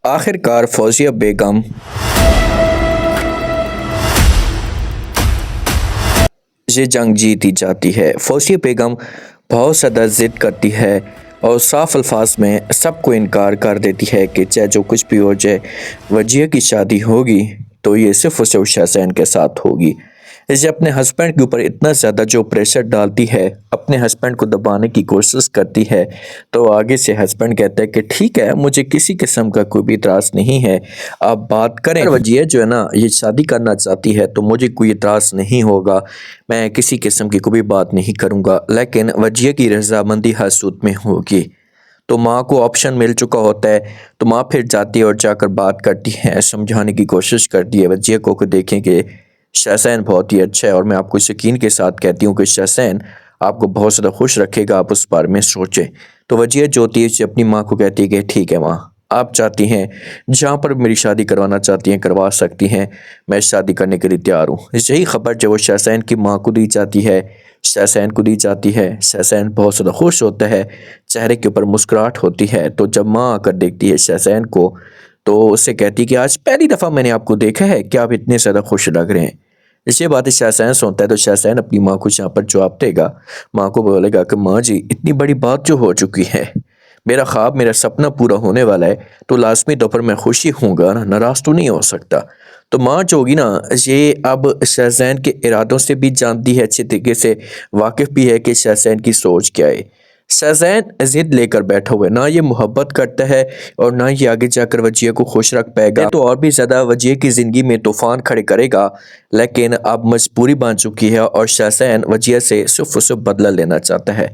आखिरकार फौजिया बेगम ये जंग जीत ही जाती है। फौजिया बेगम बहुत ज़्यादा ज़िद करती है और साफ अल्फाज में सबको इनकार कर देती है कि चाहे जो कुछ भी हो जाए, वजिया की शादी होगी तो ये सिर्फ और सिर्फ शाहज़ैन के साथ होगी। इसे अपने हस्बैंड के ऊपर इतना ज़्यादा जो प्रेशर डालती है, अपने हस्बैंड को दबाने की कोशिश करती है, तो आगे से हस्बैंड कहता है कि ठीक है, मुझे किसी किस्म का कोई भी इतराज़ नहीं है, आप बात करें। अगर वजिया जो है ना ये शादी करना चाहती है तो मुझे कोई इतराज़ नहीं होगा, मैं किसी किस्म की कोई भी बात नहीं करूँगा, लेकिन वजिया की रजामंदी हर सूरत में होगी। तो माँ को ऑप्शन मिल चुका होता है, तो माँ फिर जाती है और जाकर बात करती है, समझाने की कोशिश करती है वजिया को कि देखें कि शाहज़ैन बहुत ही अच्छा है और मैं आपको यकीन के साथ कहती हूँ कि शाहज़ैन आपको बहुत ज़्यादा खुश रखेगा, आप उस बारे में सोचें। तो वजिया जो होती है उसे अपनी माँ को कहती है कि ठीक है माँ, आप चाहती हैं जहाँ पर मेरी शादी करवाना चाहती हैं करवा सकती हैं, मैं शादी करने के लिए तैयार हूँ। यही खबर जो वो शाहज़ैन की माँ को दी जाती है, शाहज़ैन को दी जाती है। शाहज़ैन बहुत ज़्यादा खुश होता है, चेहरे के ऊपर मुस्कुराहट होती है। तो जब माँ आकर देखती है शाहज़ैन को, तो उससे कहती है कि आज पहली दफ़ा मैंने आपको देखा है कि आप इतने ज़्यादा खुश लग रहे हैं। इसी बात शाहज़ैन सुनता है तो शाहज़ैन अपनी माँ को यहाँ पर जवाब देगा, माँ को बोलेगा कि माँ जी, इतनी बड़ी बात जो हो चुकी है, मेरा ख्वाब मेरा सपना पूरा होने वाला है, तो लाज़मी तौर पर मैं खुशी होऊँगा ना, नाराज़ तो नहीं हो सकता। तो माँ जो होगी ना, ये अब शाहज़ैन के इरादों से भी जानती है, अच्छे तरीके से वाकिफ़ भी है कि शाहज़ैन की सोच क्या है। शाहज़ैन ज़िद लेकर बैठा हुआ है, ना ये मोहब्बत करता है और ना ये आगे जाकर वजिया को खुश रख पाएगा, तो और भी ज़्यादा वजिया की ज़िंदगी में तूफ़ान खड़े करेगा। लेकिन अब मजबूरी बन चुकी है और शाहज़ैन वजिया से सिर्फ और सिर्फ बदला लेना चाहता है।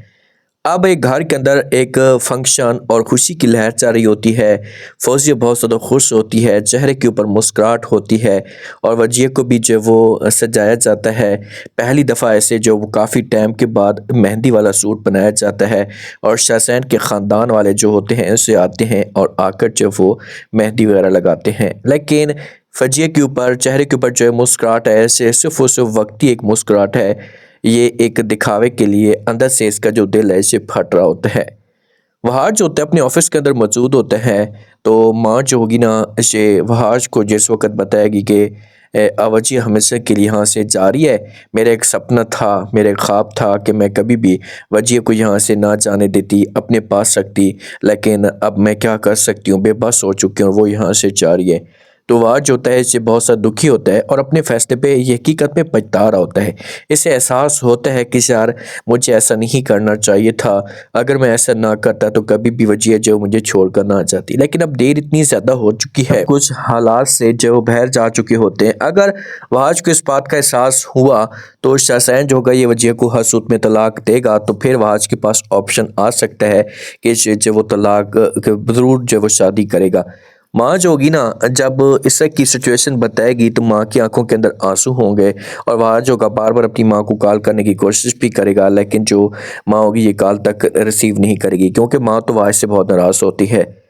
अब एक घर के अंदर एक फंक्शन और खुशी की लहर चल रही होती है। फौजिया बहुत ज़्यादा खुश होती है, चेहरे के ऊपर मुस्कुराहट होती है और वजिया को भी जो वो सजाया जाता है। पहली दफ़ा ऐसे जो वो काफ़ी टाइम के बाद मेहंदी वाला सूट बनाया जाता है और शाहज़ैन के ख़ानदान वाले जो होते हैं उसे आते हैं और आकर जो वो मेहंदी वगैरह लगाते हैं। लेकिन फजिया के ऊपर चेहरे के ऊपर जो है मुस्कुराहट है, ऐसे सिर्फ और सिर्फ वक्ती एक मुस्कुराहट है। ये एक दिखावे के लिए, अंदर से इसका जो दिल है इसे फट रहा होता है। वहाज जो होता है अपने ऑफिस के अंदर मौजूद होता है, तो माँ जो होगी ना इसे वहाज को जिस वक्त बताएगी कि अवजी हमेशा के लिए यहाँ से जा रही है, मेरा एक सपना था, मेरा एक ख्वाब था कि मैं कभी भी वजिया को यहाँ से ना जाने देती, अपने पास रखती, लेकिन अब मैं क्या कर सकती हूँ, बेबस हो चुकी हूँ, वो यहाँ से जा रही है। तो वह जो होता है इससे बहुत सा दुखी होता है और अपने फैसले पे ये हकीकत में पछता रहा होता है। इसे एहसास होता है कि यार मुझे ऐसा नहीं करना चाहिए था, अगर मैं ऐसा ना करता तो कभी भी वजिया जो मुझे छोड़ कर ना जाती। लेकिन अब देर इतनी ज़्यादा हो चुकी है, कुछ हालात से जो बाहर जा चुके होते हैं। अगर वहाज को इस बात का एहसास हुआ तो शाहज़ैन जो होगा ये वजिया को हर सूरत में तलाक देगा, तो फिर वहाज के पास ऑप्शन आ सकता है कि जो वो तलाक ज़रूर जो वो शादी करेगा। माँ जो होगी ना जब इस की सिचुएशन बताएगी तो माँ की आंखों के अंदर आंसू होंगे और वह जो होगा बार बार अपनी माँ को कॉल करने की कोशिश भी करेगा, लेकिन जो माँ होगी ये कॉल तक रिसीव नहीं करेगी क्योंकि माँ तो वह से बहुत नाराज़ होती है।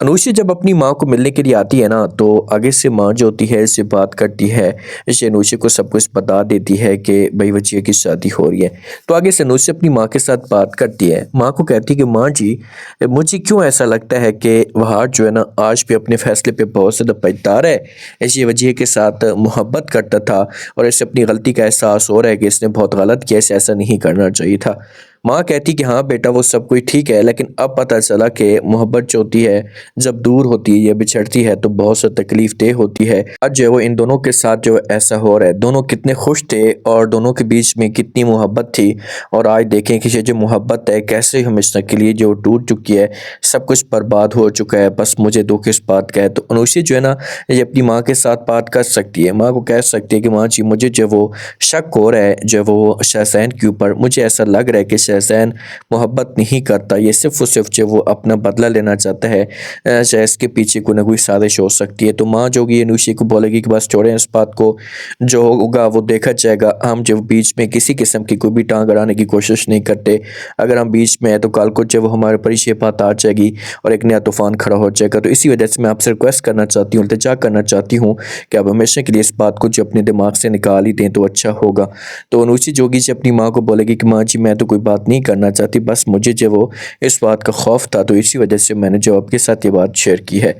अनुषा जब अपनी माँ को मिलने के लिए आती है ना, तो आगे से माँ जो होती है इससे बात करती है, इसे अनुषा को सब कुछ बता देती है कि भाई वजिया की शादी हो रही है। तो आगे से अनुषा अपनी माँ के साथ बात करती है, माँ को कहती है कि माँ जी, मुझे क्यों ऐसा लगता है कि वह जो है ना आज भी अपने फैसले पे बहुत ज़्यादा पछता है, ऐसे वजिया के साथ मोहब्बत करता था और इसे अपनी गलती का एहसास हो रहा है कि इसने बहुत गलत किया, इसे ऐसा नहीं करना चाहिए था। माँ कहती कि हाँ बेटा वो सब कुछ ठीक है, लेकिन अब पता चला कि मोहब्बत जो होती है जब दूर होती है या बिछड़ती है तो बहुत सा तकलीफ देह होती है। आज जो है वो इन दोनों के साथ जो ऐसा हो रहा है, दोनों कितने खुश थे और दोनों के बीच में कितनी मोहब्बत थी, और आज देखें कि ये जो मोहब्बत है कैसे हमेशा के लिए जो टूट चुकी है, सब कुछ बर्बाद हो चुका है। बस मुझे दुख इस बात का है। तो अनुषा जो है ना ये अपनी माँ के साथ बात कर सकती है, माँ को कह सकती है कि माँ जी मुझे जो वो शक हो रहा है जो वो शाहज़ैन के ऊपर, मुझे ऐसा लग रहा है कि शाहज़ैन मोहब्बत नहीं करता, ये सिर्फ और सिर्फ जो वो अपना बदला लेना चाहता है, शायद इसके पीछे कोई ना कोई साजिश हो सकती है। तो माँ जो होगी अनुषा को बोलेगी कि बस छोड़ें इस बात को, जो होगा वो देखा जाएगा, हम जब बीच में किसी किस्म की कोई भी टांग अड़ाने की कोशिश नहीं करते। अगर हम बीच में है तो कल को जब हमारे ऊपर ये बात आ जाएगी और एक नया तूफान खड़ा हो जाएगा। तो इसी वजह से मैं आपसे रिक्वेस्ट करना चाहती हूँ, इल्तिजा करना चाहती हूँ कि आप हमेशा के लिए इस बात को जो अपने दिमाग से निकाल ही दें तो अच्छा होगा। तो अनुषा जोगी से अपनी माँ को बोलेगी कि माँ जी मैं तो कोई बात नहीं करना चाहती, बस मुझे जो वो इस बात का खौफ था, तो इसी वजह से मैंने जो आपके साथ ये बात शेयर की है।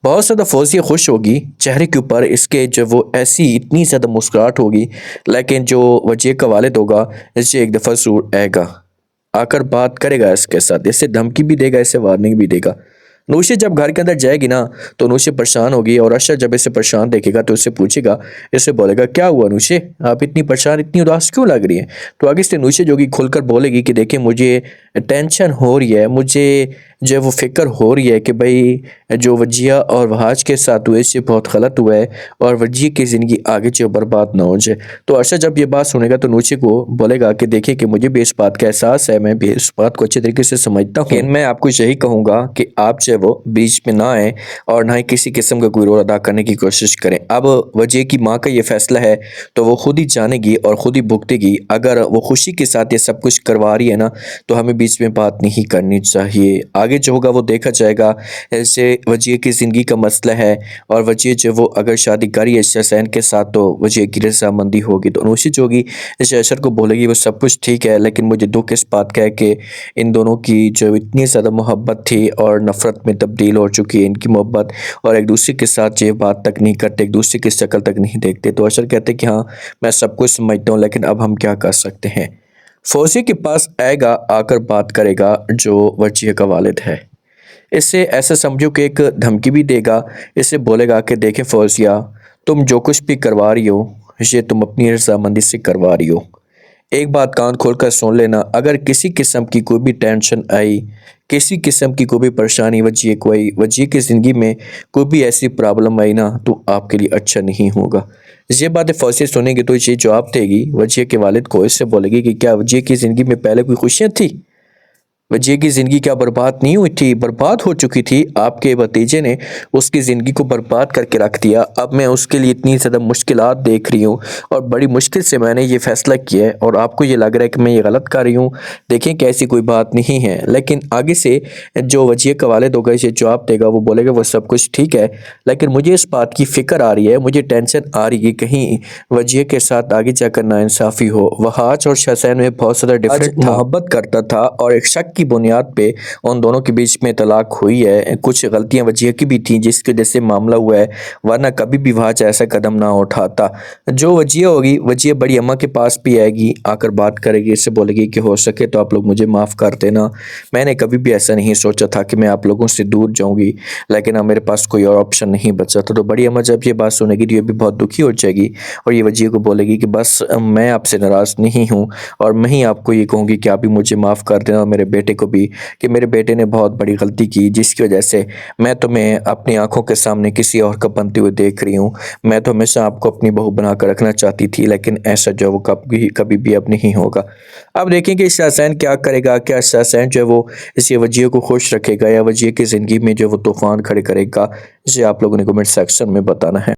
बहुत ज़्यादा फौजिया खुश होगी, चेहरे के ऊपर इसके जो वो ऐसी इतनी ज़्यादा मुस्कुराहट होगी, लेकिन जो वजीर का वालिद होगा इसे एक दफ़ा ज़रूर आएगा, आकर बात करेगा इसके साथ, इसे धमकी भी देगा, इसे वार्निंग भी देगा। नूशी जब घर के अंदर जाएगी ना तो नूशी परेशान होगी और अरशद जब इसे परेशान देखेगा तो इससे पूछेगा, इससे बोलेगा क्या हुआ नूशी, आप इतनी परेशान इतनी उदास क्यों लग रही है। तो आगे से नूशी जो कि खुलकर बोलेगी कि देखिए मुझे टेंशन हो रही है, मुझे जो है वो फ़िक्र हो रही है कि भाई जो वजिया और वहाज के साथ हुए इससे बहुत गलत हुआ है और वजिया की ज़िंदगी आगे जो बर्बाद ना हो जाए। तो अरशद जब ये बात सुनेगा तो नूशी को बोलेगा कि देखिए कि मुझे भी इस बात का एहसास है, मैं भी इस बात को अच्छे तरीके से समझता हूँ, लेकिन मैं आपको यही कहूँगा कि आप जो है वो बीच में ना आए और ना ही किसी किस्म का कोई रोल अदा करने की कोशिश करें। अब वजिया की माँ का ये फैसला है तो वो खुद ही जानेगी और खुद ही भुगतेगी। अगर वो खुशी के साथ ये सब कुछ करवा रही है ना तो हमें बीच में बात नहीं करनी चाहिए। आगे जो होगा वो देखा जाएगा। ऐसे वजिया की ज़िंदगी का मसला है और वजिया जो वो अगर शादी करी है शहसैन के साथ तो वजिया की रजामंदी होगी। तो अनुशी जो होगी शहसर को बोलेगी वो सब कुछ ठीक है, लेकिन मुझे दुख इस बात का है कि इन दोनों की जो इतनी ज़्यादा मोहब्बत थी और नफ़रत में तब्दील हो चुकी है इनकी मोहब्बत, और एक दूसरे के साथ ये बात तक नहीं करते, एक दूसरे की शक्ल तक नहीं देखते। तो अशर कहते हैं कि हाँ मैं सब कुछ समझता हूँ, लेकिन अब हम क्या कर सकते हैं। फौजी के पास आएगा, आकर बात करेगा जो वजिया का वालिद है। इससे ऐसा समझो कि एक धमकी भी देगा, इससे बोलेगा कि देखें फौजिया, तुम जो कुछ भी करवा रही हो ये तुम अपनी रजामंदी से करवा रही हो। एक बात कान खोलकर सुन लेना, अगर किसी किस्म की कोई भी टेंशन आई, किसी किस्म की कोई भी परेशानी वजिया को आई, वजिया की ज़िंदगी में कोई भी ऐसी प्रॉब्लम आई ना तो आपके लिए अच्छा नहीं होगा। ये बातें फौजिया सुनेंगे तो ये जवाब देगी वजिया के वालिद को, इससे बोलेगी कि क्या वजिया की ज़िंदगी में पहले कोई खुशियाँ थी? वजिया की ज़िंदगी क्या बर्बाद नहीं हुई थी? बर्बाद हो चुकी थी। आपके भतीजे ने उसकी ज़िंदगी को बर्बाद करके रख दिया। अब मैं उसके लिए इतनी ज़्यादा मुश्किलात देख रही हूँ और बड़ी मुश्किल से मैंने ये फ़ैसला किया है और आपको ये लग रहा है कि मैं ये गलत कर रही हूँ। देखें कि ऐसी कोई बात नहीं है। लेकिन आगे से जो वजिया का वालिद होगा इसे जवाब देगा, वो बोलेगा वो सब कुछ ठीक है, लेकिन मुझे इस बात की फ़िक्र आ रही है, मुझे टेंशन आ रही है कि कहीं वजिया के साथ आगे जाकर नाइंसाफ़ी हो। वहाज और शहसैन में बहुत ज़्यादा डिफरेंट था, मोहब्बत करता था और एक शक की बुनियाद पे उन दोनों के बीच में तलाक हुई है। कुछ गलतियां वजिया की भी थी जिसकी वजह से मामला हुआ है, वरना कभी भी वहाज ऐसा कदम ना उठाता। जो वजिया होगी वजिया बड़ी अम्मा के पास भी आएगी, आकर बात करेगी, इससे बोलेगी कि हो सके तो आप लोग मुझे माफ़ कर देना, मैंने कभी भी ऐसा नहीं सोचा था कि मैं आप लोगों से दूर जाऊंगी, लेकिन अब मेरे पास कोई और ऑप्शन नहीं बचा था। तो बड़ी अम्मा जब ये बात सुनेगी तो ये भी बहुत दुखी हो जाएगी और ये वजिया को बोलेगी कि बस मैं आपसे नाराज़ नहीं हूँ और मैं ही आपको ये कहूँगी कि आप भी मुझे माफ़ कर देना और मेरे बेटे को भी, कि मेरे बेटे ने बहुत बड़ी गलती की जिसकी वजह से मैं तुम्हें अपनी आंखों के सामने किसी और को बनते हुए देख रही हूँ। मैं तो हमेशा आपको अपनी बहू बनाकर रखना चाहती थी, लेकिन ऐसा जो वो कभी कभी भी अब नहीं होगा। अब देखें कि शहसैन क्या करेगा। क्या शहसैन जो है वो इस वजिया को खुश रखेगा या वजिया की ज़िंदगी में जो वो तूफ़ान खड़े करेगा, इसे आप लोगों ने कमेंट सेक्शन में बताना है।